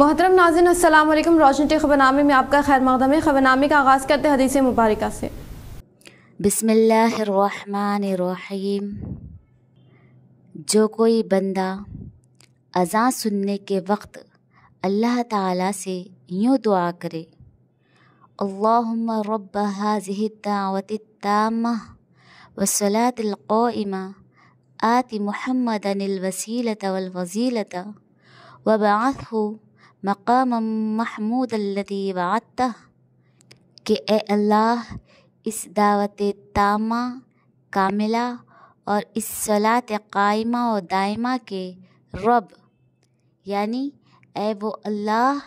मोहतरम नाज़रीन, अस्सलाम वालेकुम। रोशनी टी खबरनामे में आपका खैर मक़दम है। खबरनामे का आगाज़ करते हैं हदीस मुबारका से। बिस्मिल्लाहिर्रहमानिर्रहीम। जो कोई बंदा अज़ान सुनने के वक्त अल्लाह ताला से यूँ दुआ करे, अल्लाहुम्मा रब्ब हाज़िहि दावति ताम्मा वस्सलातिल क़ाइमा आति मुहम्मदनिल वसीलता वल फज़ीलता वबअथहु मक़ामम महमूदल्लज़ी वअदतह, कि ए अल्लाह, इस दावत तामा कामिला और इस सलात कायमा और दायमा के रब, यानी ए वो अल्लाह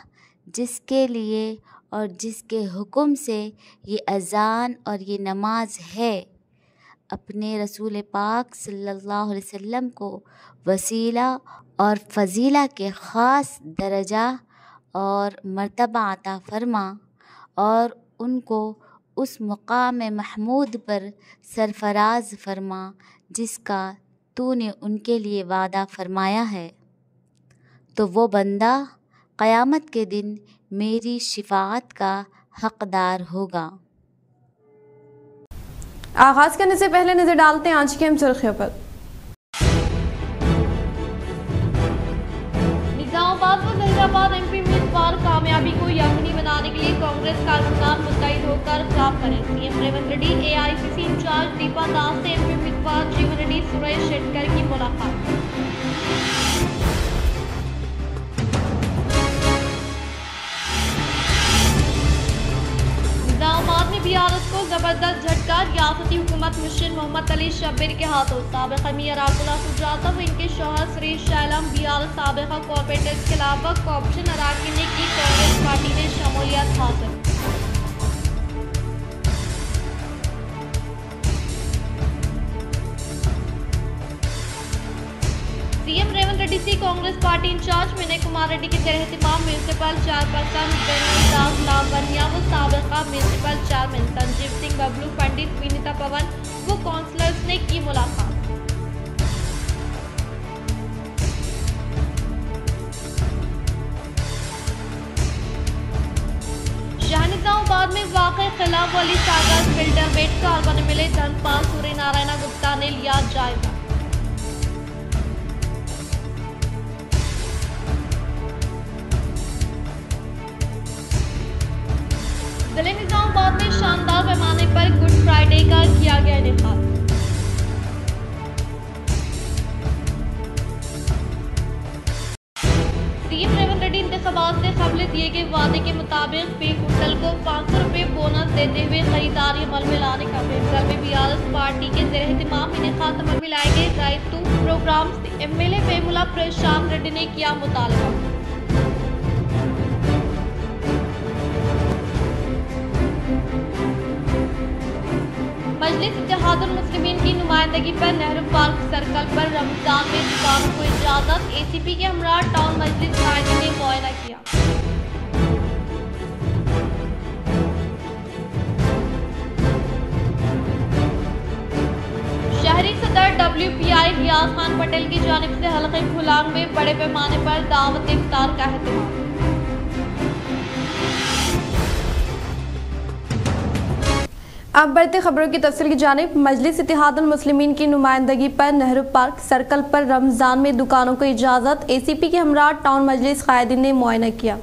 जिसके लिए और जिसके हुक्म से ये अज़ान और ये नमाज है, अपने रसूल पाक सल्लल्लाहु अलैहि वसल्लम को वसीला और फ़ज़ीला के ख़ास दर्जा और मर्तबा अता फ़रमा और उनको उस मुक़ाम महमूद पर सरफ़राज़ फ़रमा जिसका तूने उनके लिए वादा फ़रमाया है। तो वो बंदा क़यामत के दिन मेरी शिफ़ाअत का हक़दार होगा। आगाज़ करने से पहले नज़र डालते हैं आज की अहम सुर्खियों पर। निज़ामाबाद व जहीराबाद एमपी उम्मीदवार कामयाबी को यकीनी बनाने के लिए कांग्रेस कारकुनान मुत्तहिद होकर काम करें। CM Revanth Reddy AICC incharge Deepa Das से एमपी उम्मीदवार जीवन रेड्डी सुरेश शेट्टर की मुलाकात। निज़ामाबाद में बीआरएस को जबरदस्त झटका, रियासती हुकूमत मुशीर मोहम्मद अली शब्बीर के हाथों। साबिक़ अमीर अराकुला सुजाता व इनके शौहर श्री शैलम बीआरएस साबिक़ा कॉर्पोरेटर्स के अलावा कॉर्पोरेशन अराकीन ने की कांग्रेस पार्टी ने शमूलियत हासिल। सीएम रेवंत रेड्डी से कांग्रेस पार्टी इंचार्ज विनय कुमार रेड्डी के ज़ेर-ए-एहतिमाम म्यूनिसिपल चेयरपर्सन बेनूदास लावनिया व साबिक़ा म्यूनिसिपल चेयरमैन संजीव सिंह बबलू, पंडित विनीता पवन व काउंसलर्स ने की मुलाकात। शाहनिज़ामाबाद में वाक़े खिलाफ वली सागर बिल्डर बेट कारखाने मिले धनपाल सूर्य नारायण गुप्ता ने लिया जायजा। जिले निज़ामाबाद में शानदार पैमाने पर गुड फ्राइडे का किया गया इनेकाद। सीएम रेवंत रेड्डी इंतखाबात से कबल दिए गए वादे के मुताबिक फी कुंटल को 500 रुपये बोनस देते हुए खरीदारी अमल में लाने का फैसला में बीआरएस पार्टी के ज़ेर-ए-एहतिमाम इनेकाद अमल में लाए गए रायतू प्रोग्राम से एमएलए वेमुला प्रशांत रेड्डी ने किया मुतालबा। मजलिस इत्तेहादुल मुस्लिमीन की नुमाइंदगी पर नेहरू पार्क सर्कल पर रमजान में दुकानों को इजाजत, एसीपी के हमरा टाउन मजलिस कायदीन ने मुआयना किया। शहरी सदर WPI रियाज खान पटेल की जानिब से हल्के खुलांग में बड़े पैमाने पर दावत इफ्तार का एहतमाम। अब बढ़ते खबरों की तफसील की जानिब। मजलिस इत्तेहादुल मुस्लिमीन की नुमाइंदगी पर नेहरू पार्क सर्कल पर रमज़ान में दुकानों को इजाज़त, एसीपी के हमरा टाउन मजलिस कायदीन ने मुआयना किया।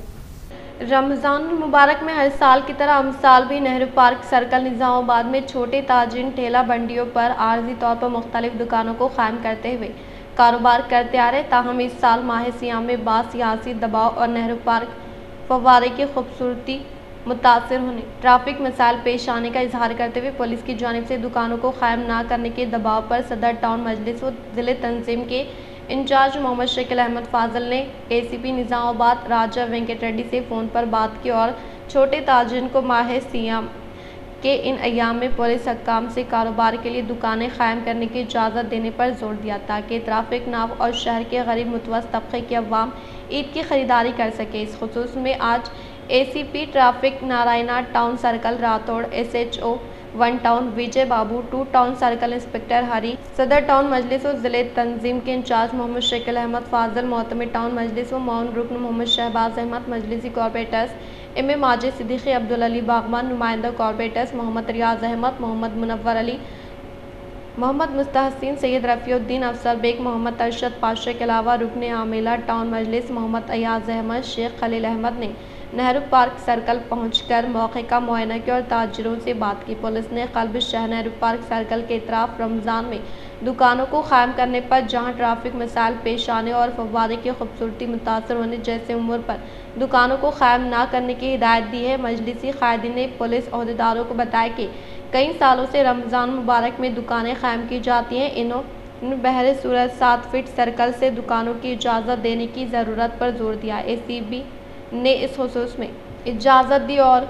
रमज़ान मुबारक में हर साल की तरह हम साल भी नेहरू पार्क सर्कल निज़ामाबाद में छोटे ताजिन ठेला बंडियों पर आर्जी तौर पर मुख्तलिफ दुकानों को कायम करते हुए कारोबार करते आ रहे। ताहम इस साल माह सियाम में सियासी दबाव और नेहरू पार्क फव्वारे की खूबसूरती मुतासर होने, ट्रैफिक मसाइल पेश आने का इजहार करते हुए पुलिस की जानिब से दुकानों को कायम न करने के दबाव पर सदर टाउन मजलिस व ज़िले तंजीम के इंचार्ज मोहम्मद शकील अहमद फाजल ने एसीपी निज़ामाबाद राजा वेंकट रेड्डी से फ़ोन पर बात की और छोटे ताजिन को माह सियाम के इन अयाम में पुलिस हकाम से कारोबार के लिए दुकानें कायम करने की इजाज़त देने पर जोर दिया ताकि ट्रैफिक ना हो और शहर के गरीब मुतवस्सित तबके की अवाम ईद की खरीदारी कर सके। इस खुसूस में आज ACP traffic Narayana town circle Rathod, SHO 1 town Vijay Babu, 2 town circle inspector Hari, सदर टाउन मजलिस व जिले तंजीम के इंचार्ज मोहम्मद शकील अहमद फाजल, मोहतमिर टाउन मजलिस व मौन रुकन मोहम्मद शहबाज अहमद, मजलिसी कॉर्पोरेटर्स इमे माजिद सिद्दीकी, अब्दुल अली बागमान, नुमाइंदा कॉर्पोरेटर्स मोहम्मद रियाज अहमद, मोहम्मद मुनव्वर अली, मोहम्मद मुस्तहसीन, सैयद रफ़ीउद्दीन, अफसर बेग, मोहम्मद अरशद पाशा के अलावा रुकन आमिला टाउन मजलिस मोहम्मद अयाज अहमद, शेख खलील अहमद ने नेहरू पार्क सर्कल पहुंचकर मौके का मुआयना किया और ताजिरों से बात की। पुलिस ने कल्ब शहर नेहरू पार्क सर्कल के इतराफ रमज़ान में दुकानों को क़ायम करने पर जहां ट्रैफिक मसाइल पेश आने और फव्वारे की खूबसूरती मुतासर होने जैसे उमूर पर दुकानों को क़ायम न करने की हिदायत दी है। मजलिसी क़ायदीन ने पुलिस अहदेदारों को बताया कि कई सालों से रमज़ान मुबारक में दुकानें क़ायम की जाती हैं। इन्होंने बहरे सूरत 7 फीट सर्कल से दुकानों की इजाज़त देने की ज़रूरत पर जोर दिया। एसीबी ने इस खुसूस में इजाज़त दी और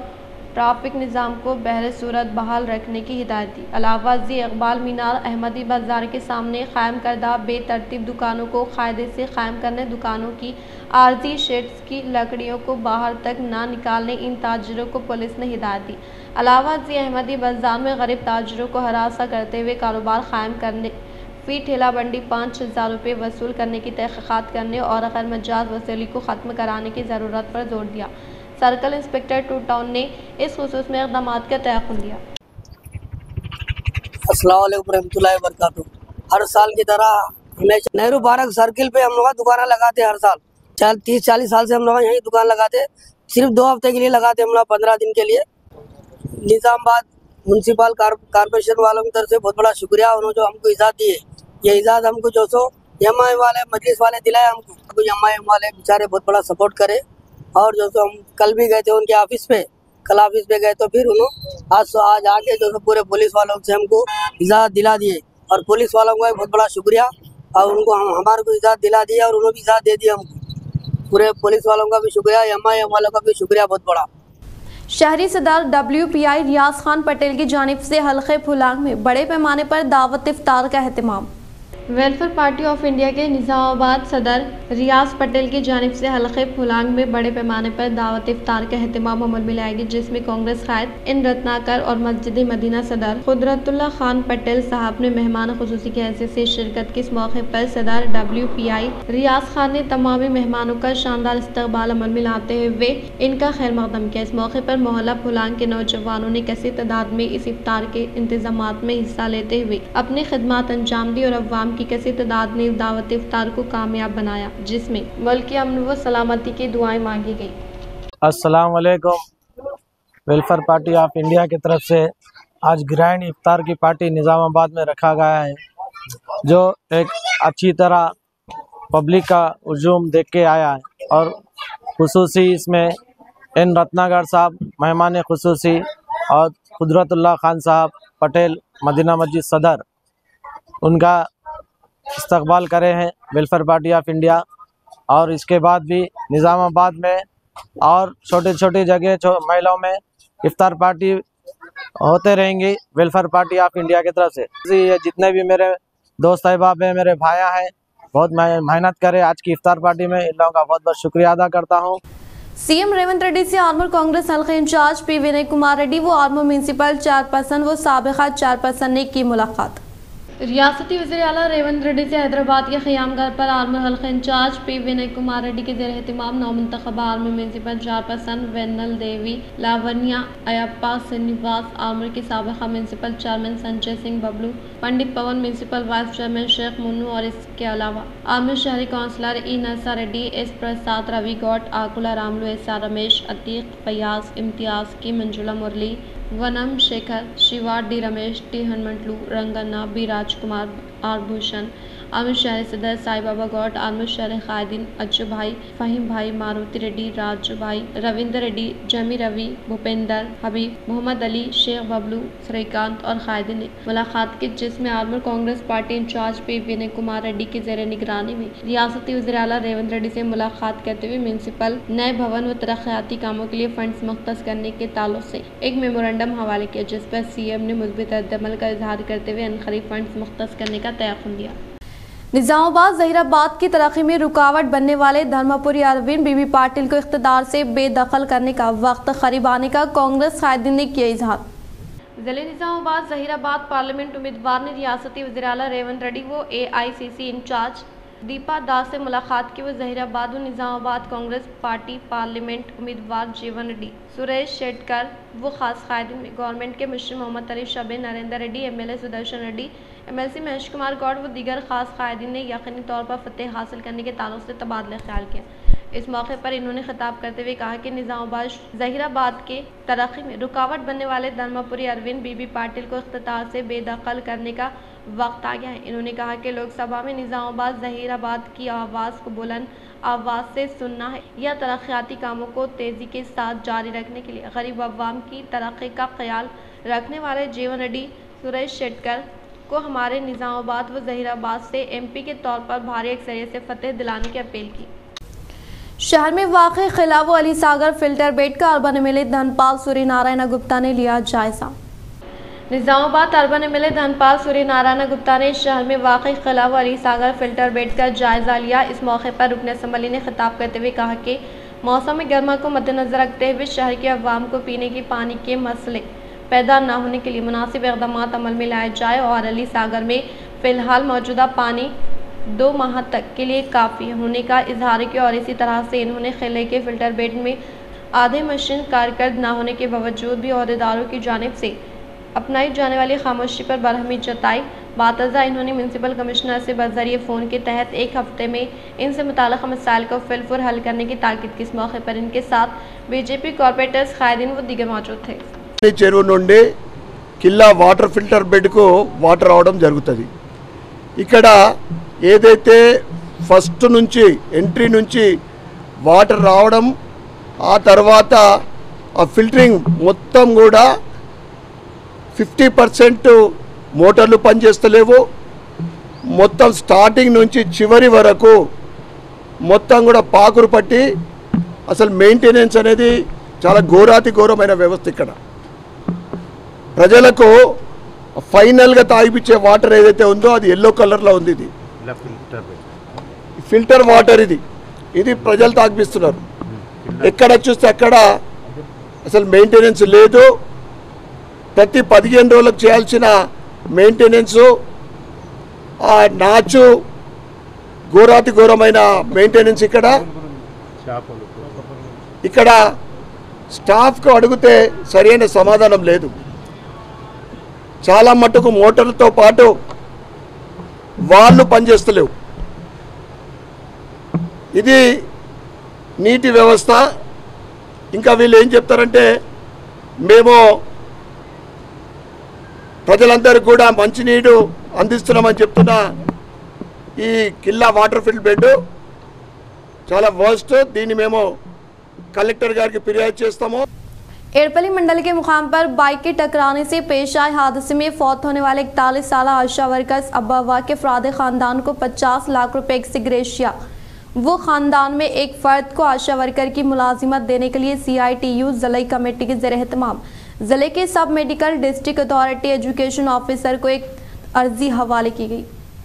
ट्रैफिक निज़ाम को बहरे सूरत बहाल रखने की हिदायत दी। अलावा जी इकबाल मीनार अहमदी बाज़ार के सामने क़ायम करदा बेतरतीब दुकानों को कायदे से क़ायम करने, दुकानों की आर्जी शेड्स की लकड़ियों को बाहर तक ना निकालने इन ताजिरों को पुलिस ने हिदायत दी। अलावा जी अहमदी बाज़ार में गरीब ताजिरों को हरासा करते हुए कारोबार क़ायम करने, फ़ी ठेला बंडी 5,000 रुपये वसूल करने की तहक़ीक़ात करने और गैर मजाज वसूली को ख़त्म कराने की ज़रूरत पर जोर दिया। सर्कल इंस्पेक्टर 2 टाउन ने इस खुसूस में इक़दामात का तयक़ुन दिया। अस्सलाम वालेकुम रहमतुल्लाहि व बरकातुहू। हर साल की तरह हमेशा नेहरू पार्क सर्किल पे हम लोग दुकान लगाते हर साल। 30-40 साल से हम लोग यहीं दुकान लगाते। सिर्फ 2 हफ्ते के लिए लगाते हम लोग, 15 दिन के लिए। निज़ामाबाद म्यूनसिपल कॉर्पोरेशन वालों की तरफ से बहुत बड़ा शुक्रिया। उन्होंने जो हमको इजाज़त दी है, ये इजाज़त हमको जो सो एमआई वाले मजलिस वाले दिलाए हमको। एमआई वाले बेचारे बहुत बड़ा सपोर्ट करे। और जो सो हम कल भी गए थे उनके ऑफिस पे, कल ऑफिस पे गए तो फिर उन्होंने आज आके जो पूरे पुलिस वालों से हमको इजाज़त दिला दिए और पुलिस वालों का बहुत बड़ा शुक्रिया। और उनको हमारे को इजाज़त दिला दी और उन्होंने भी इजाज़त दे दी हमको। पूरे पुलिस वालों का भी शुक्रिया, एमआई वालों का भी शुक्रिया बहुत बड़ा। शहरी सदर WPI रियाज खान पटेल की जानिब से हल्के फुलांग में बड़े पैमाने पर दावत इफ्तार का एहतमाम। वेलफेयर पार्टी ऑफ इंडिया के निज़ामाबाद सदर रियाज पटेल की जानिब से हल्के फुलांग में बड़े पैमाने पर दावत इफ्तार का एहतमाम अमल में लाएगी, जिसमें कांग्रेस कायद इन रत्नाकर और मस्जिद मदीना सदर कुदरतुल्लाह खान पटेल साहब ने मेहमान खुसूसी की हैसियत से शिरकत की। इस मौके पर सदर WPI रियाज खान ने तमाम मेहमानों का शानदार इस्तकबाल अमल में लाते हुए इनका खैर मकदम किया। इस मौके पर मोहल्ला फुलांग के नौजवानों ने कसीर तादाद में इस इफ्तार के इंतजामात में हिस्सा लेते हुए अपनी खिदमत अंजाम दी और अवाम की कसीर तादाद ने दावत इफ्तार को कामयाब बनाया, जिसमें मुल्क की अमन व सलामती की दुआएं मांगी गई। अस्सलाम वालेकुम। वेलफेयर पार्टी ऑफ इंडिया की तरफ से आज ग्रैंड इफ्तार की पार्टी निज़ामाबाद में रखा गया है, जो एक अच्छी तरह पब्लिक का हुजूम देख के आया है। और खुसूसी इसमें इन रत्नागर साहब मेहमान खुसूसी और कुदरतुल्लाह खान साहब पटेल मदीना मस्जिद सदर, उनका इस्तकबाल करे हैं वेलफेयर पार्टी ऑफ इंडिया। और इसके बाद भी निज़ामाबाद में और छोटी छोटी जगह महिलाओं में इफ्तार पार्टी होते रहेंगी वेलफेयर पार्टी ऑफ इंडिया की तरफ से। ये जितने भी मेरे दोस्त अहबाब हैं, मेरे भाया हैं, बहुत मेहनत करे आज की इफ्तार पार्टी में, इन लोगों का बहुत बहुत शुक्रिया अदा करता हूँ। सीएम रेवंत रेड्डी से आर्मर कांग्रेस हल्के इंचार्ज पी विनय कुमार रेड्डी व आर्मर म्यूनसिपल चेयरपर्सन व साबिका चेयरपर्सन ने की मुलाकात। रियासती वज़ीर आला रेवंत रेड्डी से हैदराबाद के ख़यामगार पर आर्मर हल्का इंचार्ज पी विनय कुमार रेड्डी के ज़ेर एहतिमाम नौमुंतखबा आर्मर म्यूनसिपल चेयरपर्सन वेन्नल देवी, लावण्या अयप्पा श्रीनिवास, आर्मर के साबिक़ा municipal chairman Sanjay Singh Bablu, Pandit Pavan, municipal vice chairman Sheikh Munnu और इसके अलावा आर्मर शहरी councillor E Narsa Reddy, S Prasad, Ravi Goud, Akula Ramulu, S R Ramesh, Atiq, Fayaz, Imtiaz की, Manjula Murali, Vanam Shekhar, Shiva, D Ramesh, T Hanumanthulu, Ranganna, B Rajkumar, are Bhushan, Aamir शहरी सदर साई बाबा गौड, आमिर शहरी कायदीन अज्जू भाई, फ़हीम भाई, मारुति रेड्डी, राजू भाई, रविंद्र रेड्डी, जमी रवि, भूपेंदर, हबीब, मोहम्मद अली, शेख बबलू, श्रीकांत और कायदीन ने मुलाकात की, जिसमें Armoor Congress party incharge P Vinay Kumar Reddy की ज़ेर निगरानी में रियासती वज़ीर आला रेवंत रेड्डी से मुलाकात करते हुए म्यूनसिपल नए भवन व तरक्याती कामों के लिए फंड्स मुख्तस करने के ताल्लुक से एक मेमोरेंडम हवाले किया, जिस पर सीएम ने मुस्बित रद्दअमल का इजहार करते हुए अनकरीब फंड्स मुख्तस करने का तयक़ुन दिया। निज़ामाबाद ज़हीराबाद की तरक्की में रुकावट बनने वाले धर्मपुरी अरविंद बीबी पाटिल को इख्तिदार से बेदखल करने का वक्त करीब आने का कांग्रेस कायदीन ने किया इजहार। जिले निजामाबाद जहीराबाद पार्लियामेंट उम्मीदवार ने रियासती वज़ीर-ए-आला रेवंत रेड्डी व AICC इंचार्ज दीपा दास से मुलाकात की। वो जहीराबाद व निजामाबाद कांग्रेस पार्टी पार्लियामेंट उम्मीदवार जीवन रेड्डी, सुरेश शेटकर व खास कायदीन में गवर्नमेंट के mister Mohammad Ali Shabbir, Narendra Reddy, MLA Sudarshan Reddy, MLC Mahesh Kumar Goud व दीगर खास कायदीन ने यकीनी तौर पर फतेह हासिल करने के ताल्लुक से तबादला ख्याल किया। इस मौके पर इन्होंने खिताब करते हुए कहा कि निजामाबाद जहीराबाद के तरक्की में रुकावट बनने वाले धर्मपुरी अरविंद बीबी पाटिल को इख्तियार से बेदखल करने का वक्त आ गया है। इन्होंने कहा कि लोकसभा में निजामाबाद जहीराबाद की आवाज़ को बुलंद आवाज़ से सुनना है या तरक्याती कामों को तेज़ी के साथ जारी रखने के लिए गरीब अवाम की तरक्की का ख्याल रखने वाले जीवन रेड्डी, सुरेश शेटकर को हमारे निजामाबाद व जहीराबाद से MP के तौर पर भारी अक्सरियत से फतेह दिलाने की अपील की। शहर में वाक़ खिला व अली सागर फिल्टर बेड का अर्बन MLA धनपाल सूर्यनारायण गुप्ता ने लिया जायजा। निजामाबाद अर्बन MLA धनपाल सूर्यनारायण गुप्ता ने शहर में वाक़ खिला व अली सागर फिल्टर बेड का जायजा लिया। इस मौके पर रुकन असम्बली ने खिताब करते हुए कहा कि मौसम गर्मा को मद्देनजर रखते हुए शहर के अवाम को पीने के पानी के मसले पैदा न होने के लिए मुनासिब इक़दाम अमल में लाए जाए और अली सागर में फ़िलहाल मौजूदा पानी 2 माह तक के लिए काफ़ी होने का इजहार किया। और इसी तरह से इन्होंने खिले के फिल्टर बेड में आधे मशीन कारकर्द न होने के बावजूद भी अहदेदारों की जानिब से अपनाई जाने वाली खामोशी पर बरहमी जताई। बातज़ा इन्होंने म्यूनसिपल कमिश्नर से बज़रिए फ़ोन के तहत 1 हफ्ते में इनसे मुताल्लिक़ मसाइल को फिलफुर हल करने की ताकीद की। इस मौके पर इनके साथ BJP कॉर्पोरेटर्स, कायदीन व दीगर मौजूद थे। చెరువు నుండి కిల్లా వాటర్ ఫిల్టర్ బెడ్కు వాటర్ రావడం జరుగుతుంది। ఇక్కడ ఏదైతే ఫస్ట్ నుంచి ఎంట్రీ నుంచి వాటర్ రావడం, ఆ తర్వాత ఆ ఫిల్టరింగ్ మొత్తం కూడా 50% మోటార్లు పనిచేస్తలేవు। మొత్తం స్టార్టింగ్ నుంచి చివరి వరకు మొత్తం కూడా పాకురు పట్టి అసలు మెయింటెనెన్స్ అనేది చాలా ఘోరాతి ఘోరమైన వ్యవస్థ। ఇక్కడ ప్రజలకు ఫైనల్గా తాగిపించే వాటర్ ఏదైతే ఉందో అది ఎల్లో కలర్లో ఉంది। ఇది ఫిల్టర్ వాటర్, ఇది ప్రజలు తాగిపిస్తున్నారు। ఎక్కడ చూస్తే అక్కడ అసలు మెయింటెనెన్స్ లేదు। ప్రతి 15 రోజులకు చేయాల్సిన మెయింటెనెన్స్, ఆ నాచు ఘోరాతి ఘోరమైన మెయింటెనెన్స్। ఇక్కడ స్టాఫ్కు అడిగితే సరైన సమాధానం లేదు। చాలా మట్టుకు మోటార్లతో పాటు వాళ్ళు పనిచేస్తలేవు। ఇది నీటి వ్యవస్థ। ఇంకా వీళ్ళు ఏం చెప్తారంటే మేము ప్రజలందరికీ కూడా మంచినీరు అందిస్తున్నామని చెప్తున్నా ఈ కిల్లా వాటర్ ఫిల్టర్ బెడ్ చాలా వర్స్ట్। దీన్ని మేము कलेक्टर गार की फिरियाद చేస్తాము। एड़पली मंडल के मुकाम पर बाइक के टकराने से पेश आए हादसे में फौत होने वाले 41 साल आशा वर्कर्स अब्बा के अफराद खानदान को 50 लाख रुपए एक्स ग्रेशिया वो खानदान में एक फ़र्द को आशा वर्कर की मुलाजिमत देने के लिए CITU ज़िले कमेटी के ज़ेर एहतमाम ज़िले के सब medical district authority education officer को एक अर्जी हवाले की गई।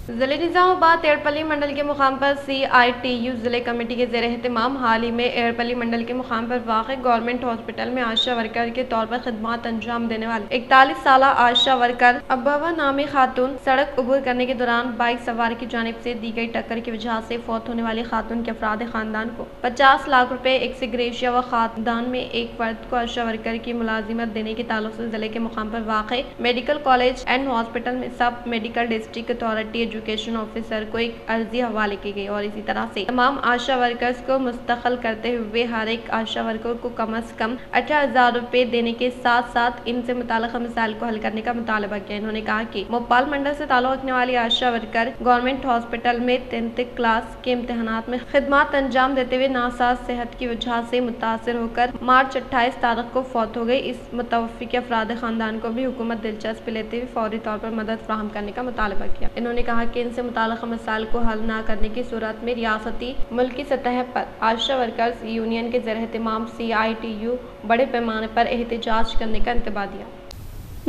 ज़िले निजामाबाद एड़पली मंडल के मुकाम पर CITU ज़िले कमेटी के ज़ेर एहतमाम हाल ही में एड़पली मंडल के मुकाम पर वाक़ गवर्नमेंट हॉस्पिटल में आशा वर्कर के तौर पर खिदमत अंजाम देने वाले 41 साल आशा वर्कर अब्बा नामी खातून सड़क उबूर करने के दौरान बाइक सवार की जानिब से दी गई टक्कर की वजह से फौत होने वाली खातून के अफराद खानदान को 50 लाख रुपए एक्स ग्रेशिया व खानदान में एक फर्द को आशा वर्कर की मुलाजिमत देने के ताल्लुक से ज़िले के मुकाम पर वाक़ मेडिकल कॉलेज एंड हॉस्पिटल में सब medical district authority education officer को एक अर्जी हवाले की गई। और इसी तरह से तमाम आशा वर्कर्स को मुस्तक़ल करते हुए हर एक आशा वर्कर को कम अज कम 18,000 रुपए देने के साथ साथ इनसे मुताल्लिक़ मसाइल को हल करने का मुतालबा किया। इन्होंने कहा कि भोपाल मंडल से ताल्लुक़ रखने वाली आशा वर्कर गवर्नमेंट हॉस्पिटल में 33 क्लास के इम्तहानात में खिदमत अंजाम देते हुए नासाज सेहत की वजह से मुतासर होकर मार्च 28 तारीख को फौत हो गई। इस मुतवफ़ी के अफराद खानदान को भी हुकूमत दिलचस्पी लेते हुए फौरी तौर पर मदद फराहम करने का मुतालबा किया। इन्होंने कहा कि इनसे मुताल्लिक़ मसाइल को हल न करने की सूरत में रियासती मुल्की सतह पर आशा वर्कर्स यूनियन के ज़ेर एहतमाम CITU बड़े पैमाने पर एहतजाज करने का इंतबा दिया।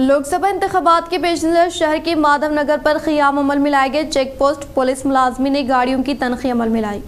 लोकसभा इंतखाबात के पेश नज़र शहर के माधव नगर पर क़ियाम अमल में लाए गए चेक पोस्ट पुलिस मुलाजमी ने गाड़ियों की तनख़ी अमल में लाई।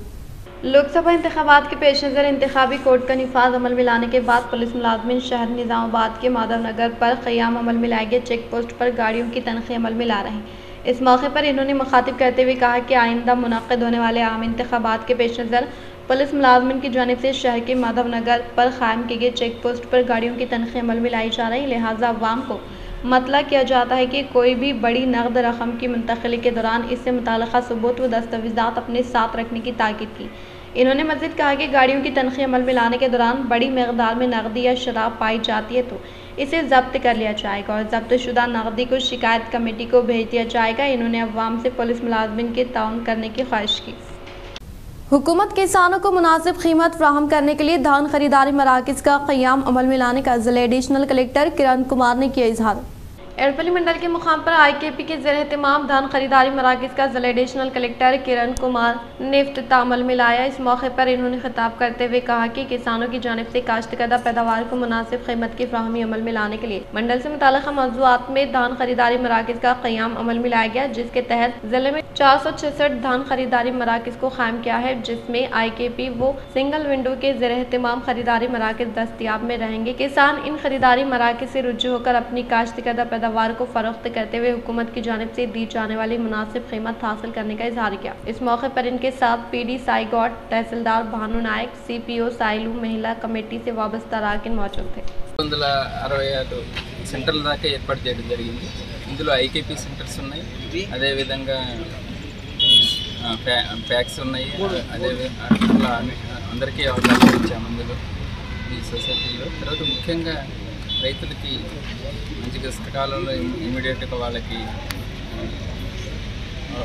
लोकसभा इंतखाबात के पेश नज़र इंतखाबी कोड का निफाज अमल में लाने के बाद पुलिस मुलाजमिन शहर निज़ामाबाद के माधव नगर पर क़याम अमल में लाए गए चेक पोस्ट पर गाड़ियों की तनख़ी अमल में ला रहे हैं। इस मौके पर इन्होंने मुखातिब करते हुए कहा कि आइंदा मुनक़्क़िद होने वाले आम इंतखाबात के पेश नज़र पुलिस मुलाजमिन की जानिब से शहर के माधव नगर पर क़ायम किए गए चेक पोस्ट पर गाड़ियों की तनख़ी अमल में लाई जा रही, लिहाजा अवाम को मतला किया जाता है कि कोई भी बड़ी नकद रकम की मुंतकिली के दौरान इससे मुताल्लिक़ा सबूत व दस्तावेज़ात अपने साथ रखने की ताकीद की। इन्होंने मज़ीद कहा कि गाड़ियों की तनख़ी अमल में लाने के दौरान बड़ी मकदार में नकदी या शराब पाई जाती है तो इसे ज़ब्त कर लिया जाएगा और ज़ब्त शुदा नकदी को शिकायत कमेटी को भेज दिया जाएगा। इन्होंने अवाम से पुलिस मुलाजमिन के ताउन करने की ख्वाहिश की। हुकूमत किसानों को मुनासिब कीमत फ्राहम करने के लिए धान खरीदारी मराकज़ का क़याम अमल में लाने का ज़िला एडिशनल कलेक्टर किरण कुमार ने किया इजहार। एड़पली मंडल के मुकाम पर IKP के ज़ेर एहतमाम धान खरीदारी मराकज़ का ज़िला एडिशनल कलेक्टर किरण कुमार ने इफ्तिताह अमल में लाया। इस मौके पर इन्होंने खिताब करते हुए कहा कि किसानों की जानिब से काश्तकर्दा पैदावार को मुनासिब कीमत की फ्राहमी अमल में लाने के लिए मंडल से मुताल्लिक़ा मौज़ूआत में धान खरीदारी मराकज़ का क़याम अमल में लाया गया, जिसके तहत ज़िले में 466 धान खरीदारी मराकज़ को कायम किया है, जिसमें IKP वो सिंगल विंडो के ज़ेर एहतमाम खरीदारी मराकज़ दस्तियाब में रहेंगे। किसान इन खरीदारी मराकज़ से रुजू होकर अपनी काश्तकर्दा पैदावार को फरोख्त करते हुए हुकूमत की जानिब से दी जाने वाली मुनासिब कीमत हासिल करने का इजहार किया। इस मौके पर इनके साथ PD साईगौड, तहसीलदार भानु नायक, CPO साइलू, महिला कमेटी से वाबस्ता अरकान मौजूद थे। 166 సెంటర్ల దాకా ఏర్పాటు చేయడం జరిగింది। ఇందులో IKP సెంటర్స్ ఉన్నాయి, అదేవిధంగా ప్యాక్స్ ఉన్నాయి, అదే అట్లా అందరికీ అవకాశం ఇచ్చాము అందులో ఈ సొసైటీలో। తర్వాత ముఖ్యంగా రైతులకి మంచిగా సకాలంలో ఇమీడియట్గా వాళ్ళకి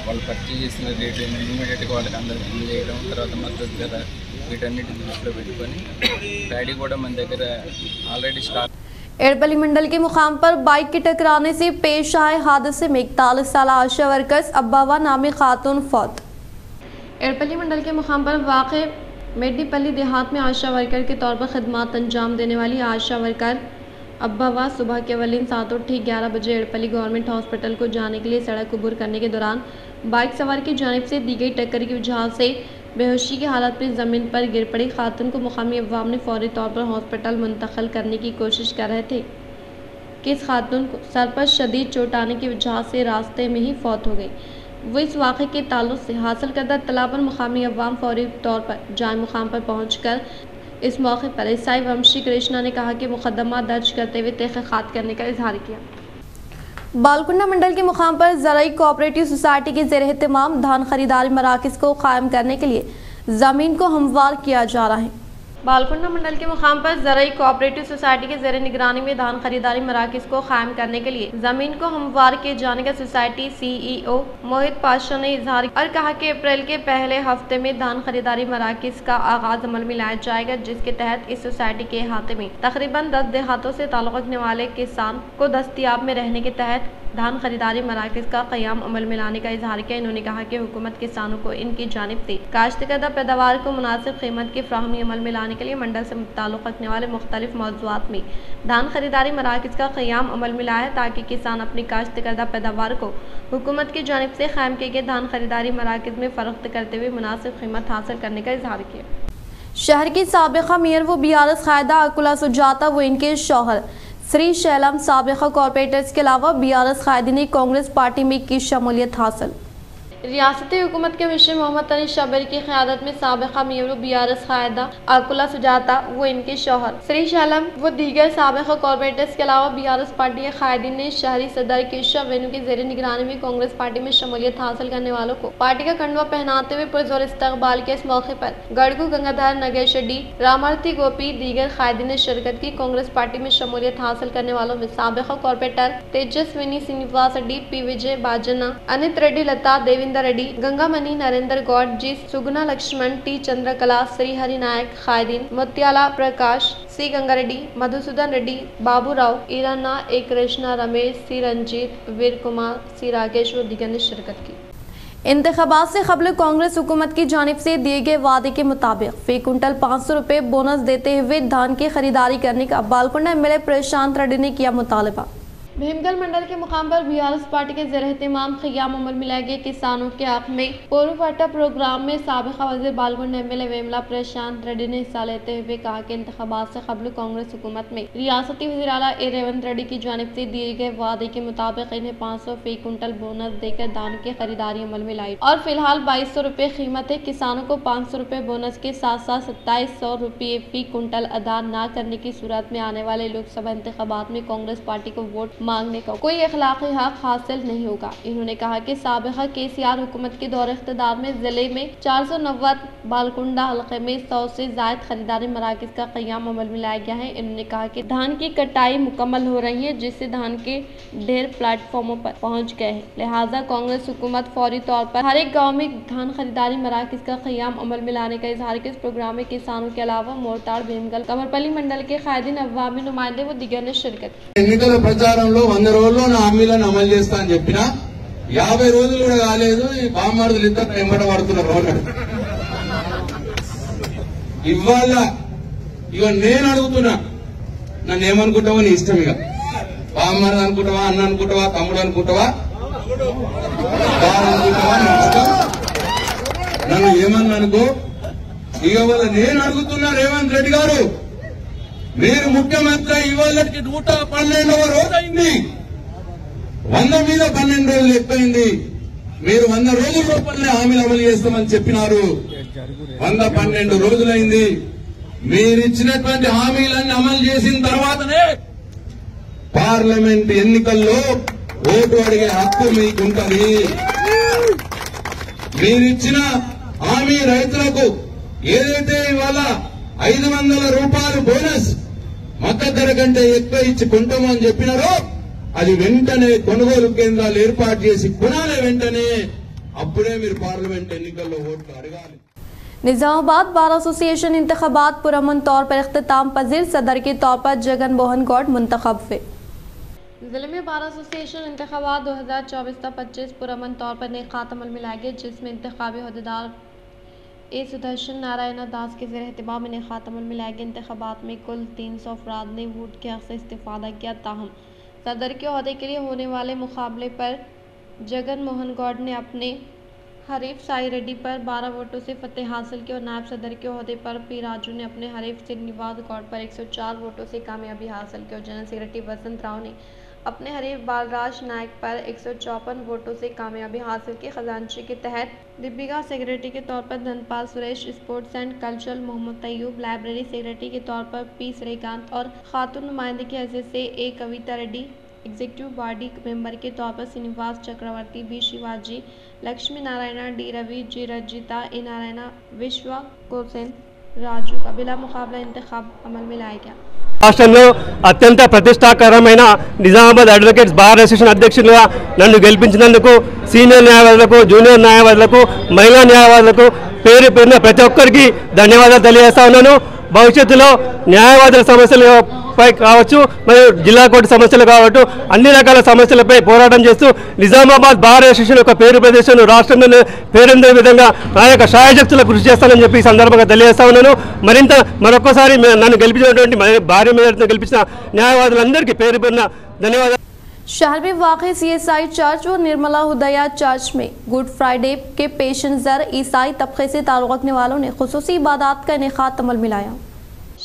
వాళ్ళు పర్చేజ్ చేసిన రేటు ఇమీడియట్గా వాళ్ళకి అందరికి అందజేయడం, తర్వాత మద్దతు ధర వీటన్నిటిని దృష్టిలో పెట్టుకొని ప్యాడీ కూడా మన దగ్గర ఆల్రెడీ స్టార్ట్। एड़पली मंडल के मुकाम पर बाइक के टकराने से पेश आए हादसे में 41 साल आशा वर्कर्स अब्बावा नामी खातून फौत। एड़पली मंडल के मुकाम पर वाक़ मेडीपल्ली देहात में आशा वर्कर के तौर पर खिदमात अंजाम देने वाली आशा वर्कर अब्बावा सुबह के अवलिन सातों ठीक 11 बजे एड़पली गवर्नमेंट हॉस्पिटल को जाने के लिए सड़क अबूर करने के दौरान बाइक सवार की जानिब से दी गई टक्कर की वजह से बेहोशी की हालत में ज़मीन पर गिर पड़ी खातून को मुकामी अवाम ने फौरी तौर पर हॉस्पिटल मुंतकिल करने की कोशिश कर रहे थे कि इस खातून को सर पर शदीद चोट आने की वजह से रास्ते में ही फौत हो गई। वो इस वाक़े के ताल्लुक़ से हासिल करदा इत्तला पर मुकामी अवाम फौरी तौर पर जाए मुकाम पर पहुँच कर इस मौके पर ईसाई वंशी कृष्णा ने कहा कि मुकदमा दर्ज करते हुए तहक़ीक़ात करने का इजहार किया। बालकुंडा मंडल के मुकाम पर ज़राई कोऑपरेटिव सोसाइटी के ज़ेर एहतमाम धान खरीदारी मराकज़ को कायम करने के लिए ज़मीन को हमवार किया जा रहा है। बालकुंडा मंडल के मुकाम पर ज़राई कोऑपरेटिव सोसाइटी के ज़ेर निगरानी में धान खरीदारी मराकज़ को कायम करने के लिए ज़मीन को हमवार किए जाने का सोसाइटी CEO मोहित पाशा ने इजहार और कहा कि अप्रैल के पहले हफ्ते में धान खरीदारी मराकज़ का आगाज अमल में लाया जाएगा, जिसके तहत इस सोसाइटी के अहाते में तकरीबन 10 देहातों से ताल्लुक़ रखने वाले किसान को दस्तियाब में रहने के तहत धान खरीदारी मराकज़ का क़याम अमल में लाने का इजहार किया। इन्होंने कहा कि हुकूमत किसानों को इनकी जानिब से काश्तकर्दा पैदावार को मुनासिब कीमत की फ्राहमी अमल में लाने के लिए मंडल से ताल्लुक़ रखने वाले मुख्तलिफ मौज़ूआत में धान खरीदारी मराकज़ का क़याम अमल में लाया, ताकि किसान अपनी काश्तकर्दा पैदावार को हुकूमत की जानिब से क़ायम किए गए धान खरीदारी मराकज़ में फ़रोख्त करते हुए मुनासिब कीमत हासिल करने का इजहार किया। शहर की साबिक़ा मेयर व BRS क़ायदा अकुला सुजाता व इनके शौहर श्री शैलम साबिक़ा कॉर्पोरेटर्स के अलावा BRS क़ायदीन ने कांग्रेस पार्टी में की शमूलियत हासिल। रियासती हुकूमत के मिशन मोहम्मद तनी शबरी की क़यादत में साबिक़ा मेयर BRS क़ायदा अकुला सुजाता व इनके शौहर श्री शैलम व दीगर साबिक़ा कॉर्पोरेटर्स के अलावा BRS पार्टी के क़ायदीन ने शहरी सदर केशव वेणु के ज़ेर निगरानी में कांग्रेस पार्टी में शमूलियत हासिल करने वालों को पार्टी का कंडवा पहनाते हुए पुरज़ोर इस्तक़बाल किया। इस मौके पर गड़गू गंगाधर, नगेश रेड्डी, रामार्थी गोपी, दीगर क़ायदीन ने शिरकत की। कांग्रेस पार्टी में शमूलियत हासिल करने वालों में साबिक़ा कॉर्पोरेटर तेजस्विनी श्रीनिवास रेड्डी, P विजय बाजना, अनित रेड्डी, लता देवेंद्र रेड्डी, गंगामणि, नरेंद्र गौड़ जी, Suguna Lakshman, T Chandrakala, Shri Hari Nayak, क़ायदीन मोत्याला Prakash, C Ganga Reddy, Madhusudan Reddy, Babu Rao, ईराना, A Krishna, Ramesh, C Ranjit, Veer Kumar, C Rakesh व दीगर ने शिरकत की। इंतखाबात से कबल कांग्रेस हुकूमत की जानिब से दिए गए वादे के मुताबिक फी कुंटल 500 रुपये बोनस देते हुए धान की खरीदारी करने का बालकुंडा MLA प्रशांत रेड्डी ने किया मुतालबा। भीमगल मंडल के मुकाम पर बीआरएस पार्टी के ज़ेर-ए-एहतमाम क़ियाम अमल में लगे किसानों के हक़ में पोरुफाटा प्रोग्राम में साबिक़ा वज़ीर बालगुंड एमएलए वेमला प्रशांत रेड्डी ने हिस्सा लेते हुए कहा कि इंतख़ाबात से क़ब्ल कांग्रेस हुकूमत में रियासती वज़ीर आला ए रेवंत रेड्डी की जानिब से दिए गए वादे के मुताबिक इन्हें 500 फी कुंटल बोनस देकर धान की खरीदारी अमल में लाई और फिलहाल 2200 रुपये कीमत है। किसानों को 500 रुपये बोनस के साथ साथ 2700 रुपये फी कुंटल अदा न करने की सूरत में आने वाले लोकसभा इंतखाबात में कांग्रेस पार्टी को वोट मांगने का कोई अखलाकी हक हासिल नहीं होगा। इन्होंने कहा कि साबिक़ा केसीआर हुकूमत के दौर इख्तिदार में जिले में 490 बालकुंडा हल्के में 100 से ज़ायद खरीदारी मराकज़ का क़याम अमल में लाया गया है। इन्होंने कहा कि धान की कटाई मुकम्मल हो रही है जिससे धान के ढेर प्लेटफॉर्मों पर पहुँच गए हैं, लिहाजा कांग्रेस हुकूमत फौरी तौर पर हर एक गाँव में धान खरीदारी मराकज़ का क़याम अमल में लाने का इजहार किया। इस प्रोग्राम में किसानों के अलावा मोरताड़, भीमगल, कमरपल्ली मंडल के कायदीन, अवामी नुमाइंदे व दीगर ने शिरकत। ఎన్నికల ప్రచారంలో 100 రోజుల్లో నా హామీలను అమలు చేస్తా అని చెప్పినా 50 రోజులు కూడా కాలేదు. ఈ బామ్మర్దులు ఇద్దరు వెంబడ పడుతున్నారు రోజు. ఇవాళ ఇక నేను అడుగుతున్నా, నన్ను ఏమనుకుంటావో నీ ఇష్టం. ఇక బామ్మర్ది అనుకుంటావా, అన్న అనుకుంటావా, తమ్ముడు అనుకుంటావా, అనుకుంటావా, నీ ఇష్టం. నన్ను ఏమన్నా అనుకో. ఇక వాళ్ళ నేను అడుగుతున్నా, రేవంత్ రెడ్డి గారు మీరు ముఖ్యమంత్రి ఇవాళకి 112వ రోజు అయింది. 100 మీద 12 రోజులు ఎక్కువైంది. మీరు 100 రోజుల లోపలనే హామీలు అమలు చేస్తామని చెప్పినారు. 112 రోజులైంది. మీరిచ్చినటువంటి హామీలన్నీ అమలు చేసిన తర్వాతనే పార్లమెంట్ ఎన్నికల్లో ఓటు అడిగే హక్కు మీకుంటది. మీరిచ్చిన హామీ రైతులకు ఏదైతే ఇవాళ 500 రూపాయలు బోనస్ మద్దతు ధర కంటే ఎక్కువ ఇచ్చి కొంటామని చెప్పినారో అది వెంటనే కొనుగోలు కేంద్రాలు ఏర్పాటు చేసి కొనాలి వెంటనే. అప్పుడే మీరు పార్లమెంట్ ఎన్నికల్లో ఓట్లు అడగాలి. निजामाबाद बार एसोसिएशन इंतखाबात पुरअमन तौर पर इख्तिताम पजीर, सदर के तौर पर जगन मोहन गौड मुंतखब हुए। जिले में बार एसोसिएशन इंतखाबात 2024-25 पुरअमन तौर पर नेकात अमल में लाए गए, जिसमें इंतखाबी अहदेदार ए सुदर्शन नारायण दास के ज़ेर-ए-एहतमाम नेकात अमल में लाए गए। इंतखाबात में कुल 300 अफराद ने वोट के हक़ से इस्तेफादा किया। ताहम सदर के ओहदे के लिए होने वाले मुकाबले पर जगन मोहन गौड ने अपने हरीफ साई रेड्डी पर 12 वोटों से फतेह हासिल की और नायब सदर के ओहदे पर पी राजू ने अपने हरीफ श्रीनिवास गौड पर 104 वोटों से कामयाबी हासिल की और जनरल सेक्रेटरी वसंत राव ने अपने हरीफ बालराज नायक पर 154 वोटों से कामयाबी हासिल की। खजांची के तहत दीपिका सेक्रेटरी के तौर पर Dhanpal Suresh, sports and cultural Mohammed Tayyub, library secretary के तौर पर पी श्रीकांत और खातून नुमाइंदे की हैसियत से ए कविता रेड्डी, एग्जीक्यूटिव बॉडी मेंबर के तौर पर श्रीनिवास चक्रवर्ती, बी शिवाजी, लक्ष्मी नारायण, डी रवि, जी रजिता, ए नारायण, विश्वा कोसेन राजू का बिला मुकाबला इंतखाब अमल में लाया गया। రాష్ట్రంలో అత్యంత ప్రతిష్టాకరమైన నిజామాబాద్ అడ్వకేట్స్ బార్ అసోసియేషన్ అధ్యక్షులుగా నన్ను గెలిపించినందుకు సీనియర్ న్యాయవాదులకు, జూనియర్ న్యాయవాదులకు, మహిళా న్యాయవాదులకు పేరు పేరున ప్రతి ఒక్కరికి ధన్యవాదాలు తెలియజేస్తా ఉన్నాను. భవిష్యత్తులో న్యాయవాదుల సమస్యలపై కావచ్చు, మరియు జిల్లా కోర్టు సమస్యలు కావచ్చు, అన్ని రకాల సమస్యలపై పోరాటం చేస్తూ నిజామాబాద్ బార్ అసోసియేషన్ యొక్క పేరు ప్రదేశం రాష్ట్రంలో పేరొందే విధంగా నా యొక్క శాయశక్తుల కృషి చేస్తానని చెప్పి ఈ సందర్భంగా తెలియజేస్తా ఉన్నాను. మరొకసారి నన్ను గెలిపించినటువంటి భారీ మేరతో గెలిపించిన న్యాయవాదులందరికీ పేరు పేరున ధన్యవాదాలు. शहर में वाक़ CSI चर्च व निर्मला हुदैया चर्च में गुड फ्राइडे के पेश नज़र ईसाई तबके से ताल्लुक़ रखने वालों ने खुसूसी इबादत का इनेकाद अमल में लाया।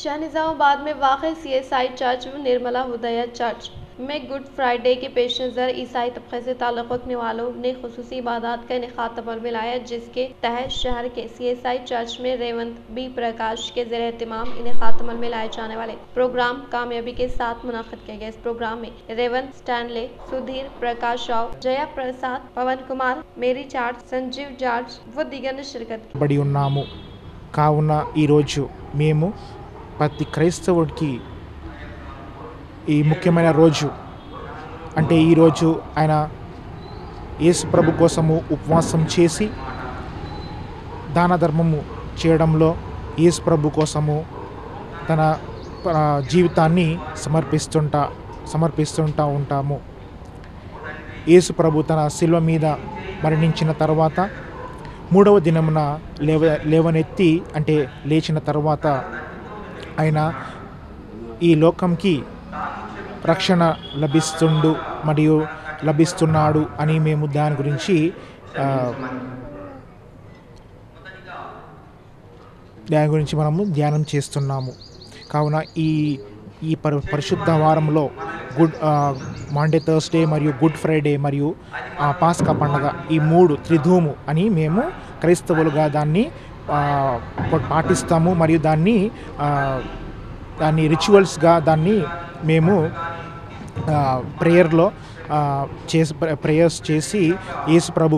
शहर निजामाबाद में वाक़ CSI चर्च व निर्मला हुदैया चर्च में गुड फ्राइडे के पेश नज़र ईसाई तबके से ताल्लुक़ रखने वालों ने खुसूसी इबादत का इनेकाद अमल में लाया, जिसके तहत शहर के CSI चर्च में रेवंत बी प्रकाश के ज़ेर-ए-एहतमाम इनेकाद अमल में लाए जाने वाले प्रोग्राम कामयाबी के साथ मुनाक़िद किया गया। इस प्रोग्राम में रेवंत स्टैनले, सुधीर प्रकाश राव, जया प्रसाद, पवन कुमार, मेरी चार्ज, संजीव जार्ज व दीगर ने शिरकत की। బడి ఉన్నాము కావున ఈరోజు మేము ప్రతి క్రైస్తవుడికి ఈ ముఖ్యమైన రోజు అంటే ఈరోజు ఆయన యేసు ప్రభు కోసము ఉపవాసం చేసి దాన ధర్మము చేయడంలో యేసు ప్రభు కోసము తన జీవితాన్ని సమర్పిస్తుంటా ఉంటాము. యేసు ప్రభు తన శిలువ మీద మరణించిన తర్వాత 3వ దినమున లేవనెత్తి అంటే లేచిన తర్వాత ఆయన ఈ లోకంకి రక్షణ లభిస్తున్నాడు అని మేము దాని గురించి మనము ధ్యానం చేస్తున్నాము. కావున ఈ పరిశుద్ధ వారంలో మాండే థర్స్డే మరియు గుడ్ ఫ్రైడే మరియు పాస్కా పండగ, ఈ 3 త్రిధూము అని మేము క్రైస్తవులుగా దాన్ని పాటిస్తాము. మరియు దాన్ని రిచువల్స్గా దాన్ని మేము ప్రేయర్స్ చేసి యేసు ప్రభు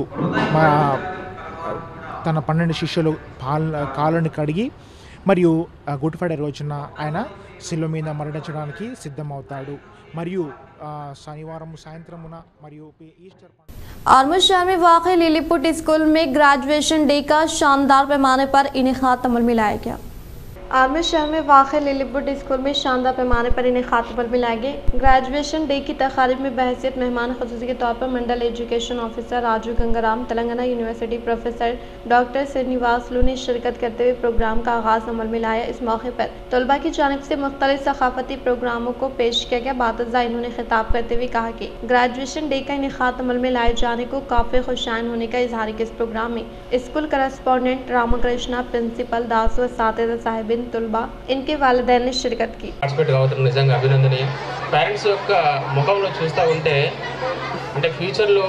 తన 12 శిష్యులు కాళ్ళని కడిగి మరియు గుడ్ ఫ్రైడే రోజున ఆయన శిలువ మీద మరణించడానికి సిద్ధమవుతాడు. మరియు శనివారం సాయంత్రమున మరియు ఈస్టర్ आर्मूर शहर में वाक़ई लिलीपुट स्कूल में ग्रेजुएशन डे का शानदार पैमाने पर इनेकाद अमल में लाया गया। आर्मूर शहर में वाक़ लिलीपुट स्कूल में शानदार पैमाने पर इनेकाद अमल में लाए गए ग्रेजुएशन डे की तक़रीब में बहैसियत मेहमान ख़ुसूसी के तौर पर mandal education officer Raju Gangaram, Telangana university professor doctor Srinivasulu ने शिरकत करते हुए प्रोग्राम का आगाज़ अमल में लाया। इस मौके पर तलबा की जानिब से मुख्तलिफ सकाफती प्रोग्रामों को पेश किया गया। बातज़ा इन्होंने खिताब करते हुए कहा कि ग्रेजुएशन डे का इनेकाद अमल में लाए जाने को काफ़ी खुशाइन होने का इजहार किया। इस प्रोग्राम में स्कूल करस्पॉन्डेंट रामकृष्णा, प्रिंसिपल दास व सातिदा साहिबिन, तुलबा, इनके वालिदैन ने शिरकत की। నిజంగా అభినందనీయం. పేరెంట్స్ యొక్క ముఖంలో చూస్తూ ఉంటే అంటే ఫ్యూచర్లో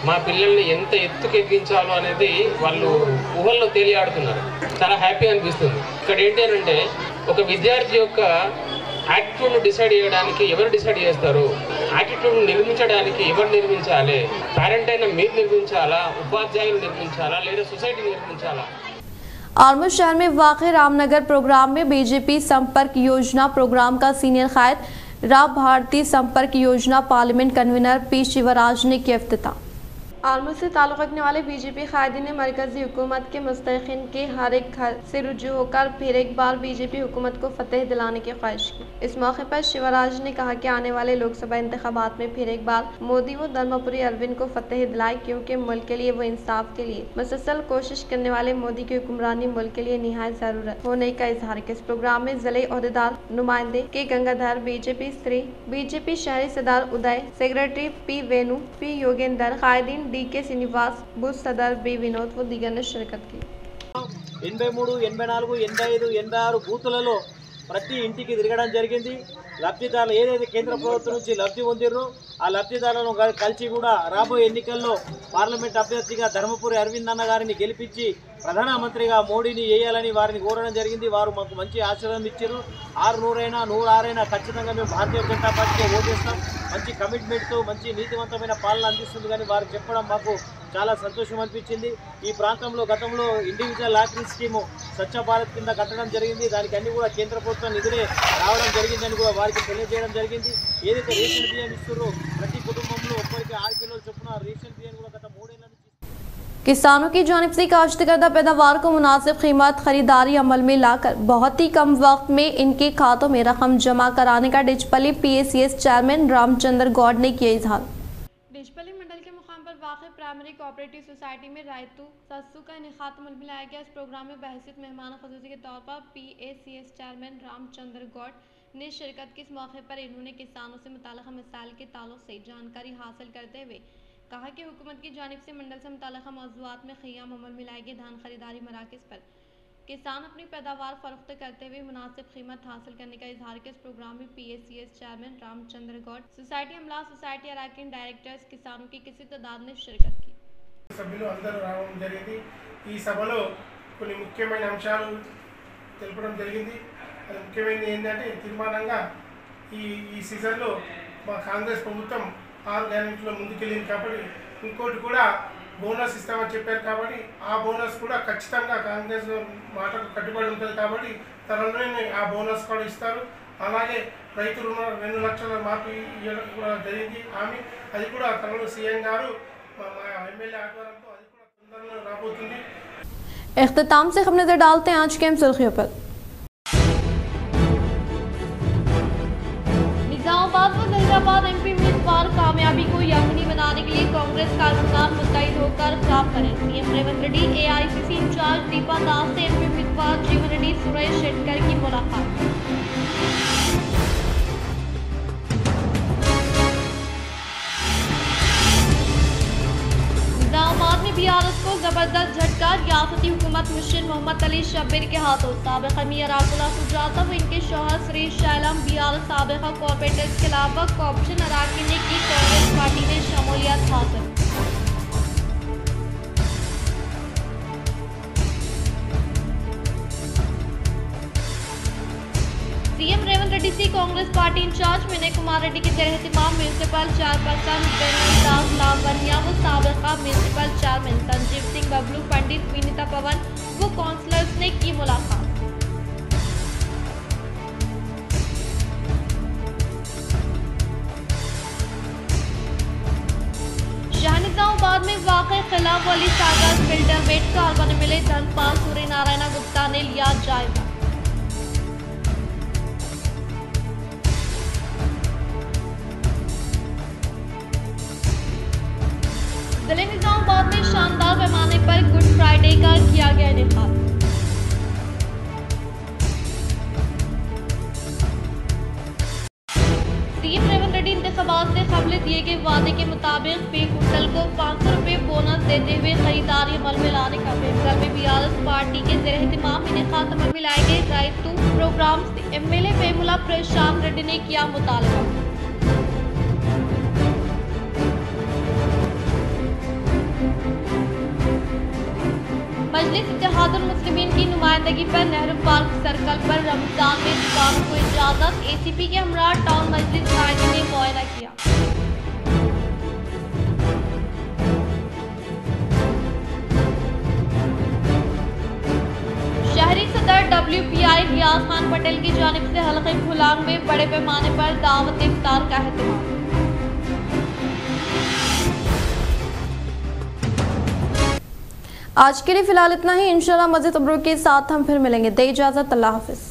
మా పిల్లల్ని ఎంత ఎత్తుకు ఎక్కించాలో అనేది వాళ్ళు ఊహల్లో తేలియాడుతున్నారు. చాలా హ్యాపీ అనిపిస్తుంది. ఇక్కడ ఏంటి అంటే ఒక విద్యార్థి యొక్క యాటిట్యూడ్ను డిసైడ్ చేయడానికి ఎవరు డిసైడ్ చేస్తారు, యాటిట్యూడ్ను నిర్మించడానికి ఎవరు నిర్మించాలి, పేరెంట్ అయినా మీరు నిర్మించాలా, ఉపాధ్యాయులు నిర్మించాలా, లేదా సొసైటీ నిర్మించాలా? आर्मूर शहर में वाक़ रामनगर प्रोग्राम में बीजेपी संपर्क योजना प्रोग्राम का सीनियर कायद राव भारती संपर्क योजना पार्लियामेंट कन्वीनर पी शिवराज ने किया इफ्तिताह। आर्मूर से ताल्लुक़ रखने वाले बीजेपी कायदीन ने मरकज़ी हुकूमत के मुस्तहिक़ीन के हर एक घर से रुजू होकर फिर एक बार बीजेपी हुकूमत को फतेह दिलाने की ख्वाहिश की। इस मौके पर शिवराज ने कहा कि आने वाले लोकसभा इंतखाबात में फिर एक बार मोदी व धर्मपुरी अरविंद को फतेह दिलाए, क्योंकि मुल्क के लिए व इंसाफ के लिए मुसलसल कोशिश करने वाले मोदी की हुक्मरानी मुल्क के लिए निहायत ज़रूरत होने का इजहार किया। इस प्रोग्राम में ज़िले ओहदेदार नुमाइंदे के गंगाधर, बीजेपी स्त्री, बीजेपी शहरी सदर उदय, सेक्रेटरी पी वेणु, पी योगेंद्र, कायदीन डी के श्रीनिवास, बूथ सदर बी विनोद व दीगर ने शिरकत की। 83, 84, 85, 86 బూతులలో ప్రతి ఇంటికి తిరగడం జరిగింది. లబ్ధిదారులు ఏదైతే కేంద్ర ప్రభుత్వం నుంచి లబ్ధి పొందిరో ఆ లబ్ధిదారులను కలిసి కూడా రాబోయే ఎన్నికల్లో పార్లమెంట్ అభ్యర్థిగా ధర్మపురి అరవింద్ అన్న గారిని గెలిపించి ప్రధానమంత్రిగా మోడీని వేయాలని వారిని కోరడం జరిగింది. వారు మాకు మంచి ఆశీర్వాదం ఇచ్చారు. 600 106 ఖచ్చితంగా మేము భారతీయ జనతా పార్టీకి ఓటేస్తాం. మంచి కమిట్మెంట్తో మంచి నీతివంతమైన పాలన అందిస్తుంది కానీ వారు చెప్పడం మాకు చాలా సంతోషం అనిపించింది. ఈ ప్రాంతంలో గతంలో individual lottery scheme Swachh Bharat కింద కట్టడం జరిగింది. దానికి అన్ని కూడా కేంద్ర ప్రభుత్వం నిధులే రావడం జరిగిందని కూడా వారికి తెలియజేయడం జరిగింది. ఏదైతే రేషన్ బియ్యం ఇస్తున్నారో ప్రతి కుటుంబంలో ఒక్కరికి 6 కిలోల చొప్పున రేషన్ బియ్యం కూడా గత 3 ఏళ్ల నుంచి किसानों की जानिब से काश्तकर्दा पैदावार को मुनासिब कीमत खरीदारी अमल में लाकर बहुत ही कम वक्त में इनके खातों में रकम जमा कराने का डिचपल्ली PACS चेयरमैन रामचंद्र गौड़ ने किया इजहार। डिचपल्ली मंडल के मुकाम पर वाक़ प्राइमरी कोऑपरेटिव सोसाइटी में रायतू सत्सु का इनेकाद अमल में लाया गया। इस प्रोग्राम में बहसियत मेहमान ख़ुसूसी के तौर पर PACS चेयरमैन रामचंद्र गौड़ ने शिरकत की। इस मौके पर इन्होंने किसानों से मुताल्लिक़ मसाइल के ताल्लुक़ से जानकारी हासिल करते हुए कहा कि हुकूमत की जानिब से मंडल से मुताल्लिक़ मौज़ूआत में क़ियाम अमल में लाए गए धान खरीदारी मराकज़ पर किसान अपनी पैदावार फरोख्त करते हुए मुनासिब कीमत हासिल करने का इजहार किया। इस प्रोग्राम में PACS chairman Ramchandra Goud, society अमला, सोसाइटी अरकान, डायरेक्टर्स, किसानों की किसी तादाद ने शिरकत की। సభ్యులు అందరూ రావడం జరిగింది. ఈ సభలో కొన్ని ముఖ్యమైన అంశాలు తెలపడం జరిగింది. అది ముఖ్యమైనది ఏంటంటే తీర్మానంగా ఈ సీజన్లో మా కాంగ్రెస్ ప్రభుత్వం 6 గ్యారెంటీలో ముందుకెళ్ళింది కాబట్టి ఇంకోటి కూడా బోనస్ ఇస్తామని చెప్పారు కాబట్టి ఆ బోనస్ కూడా ఖచ్చితంగా కాంగ్రెస్ మాటకు కట్టుబడి ఉంటుంది కాబట్టి త్వరలోనే ఆ బోనస్ కూడా ఇస్తారు. అలాగే రైతు రుణం 2 లక్షల మాఫీ ఇవ్వడం కూడా జరిగింది హామీ. అది కూడా త్వరలో సీఎం గారు మా ఎమ్మెల్యే ఆధ్వర్యంతో అది కూడా తొందరలో రాబోతుంది. इख्तिताम से हम नजर डालते हैं आज के अहम सुर्खियों पर। निजामाबाद व जहीराबाद MP उम्मीदवार कामयाबी को यकीनी बनाने के लिए कांग्रेस कारकुनान मुत्तहिद होकर काम करें। CM Revanth Reddy, AICC incharge Deepa Das से MP उम्मीदवार जीवन रेड्डी, सुरेश शेट्टर की मुलाकात। ज़ियारत को जबरदस्त झटका। रियासती हुकूमत मुशीर मोहम्मद अली शब्बीर के हाथों साबिक़ अमीर अराकुला सुजाता व इनके शौहर श्री शैलम बियार साबिक़ा कॉर्पोरेटर्स के अलावा कॉर्पोरेशन अराकीन ने की कांग्रेस पार्टी में शमूलियत हासिल। सीएम रेवंत रेड्डी से कांग्रेस पार्टी इंचार्ज विनय कुमार रेड्डी के ज़ेर-ए-एहतिमाम म्यूनिसिपल चेयरपर्सन बेनदास लावनिया व साबिक़ा म्यूनिसिपल चेयरमैन संजीव सिंह बबलू, पंडित विनीता पवन व काउंसलर्स ने की मुलाकात। शाहनिजामाबाद में वाक़ खिलाफ वली सागर फिल्टर बेट कारवा में मिले धनपाल सूर्य नारायण गुप्ता ने लिया जायजा। जिले निजामाबाद में शानदार पैमाने पर गुड फ्राइडे का किया गया इनेकाद। सीएम रेवंत रेड्डी इंतखाबात से कबल दिए गए वादे के मुताबिक फी कुंटल को 500 रुपये बोनस देते हुए खरीदारी अमल में लाने का फैसला में बीआरएस पार्टी के ज़ेर-ए-एहतिमाम इनेकाद अमल में लाए गए रायतू प्रोग्राम से एमएलए वेमुला प्रशांत रेड्डी ने किया मुतालबा। मजलिस इत्तेहादुल मुस्लिमीन की नुमाइंदगी पर नेहरू पार्क सर्कल पर रमजान में दुकानों को इजाजत। एसीपी के हमरा टाउन मजलिस कायदे ने मुआयना किया। शहरी सदर WPI रियाज खान पटेल की जानिब से हल्के फुलांग में बड़े पैमाने पर दावत इफ्तार का एहतमाम। आज के लिए फिलहाल इतना ही। इंशाल्लाह मज़ीद खबरों के साथ हम फिर मिलेंगे। दे इजाज़त, अल्लाह हाफिज़।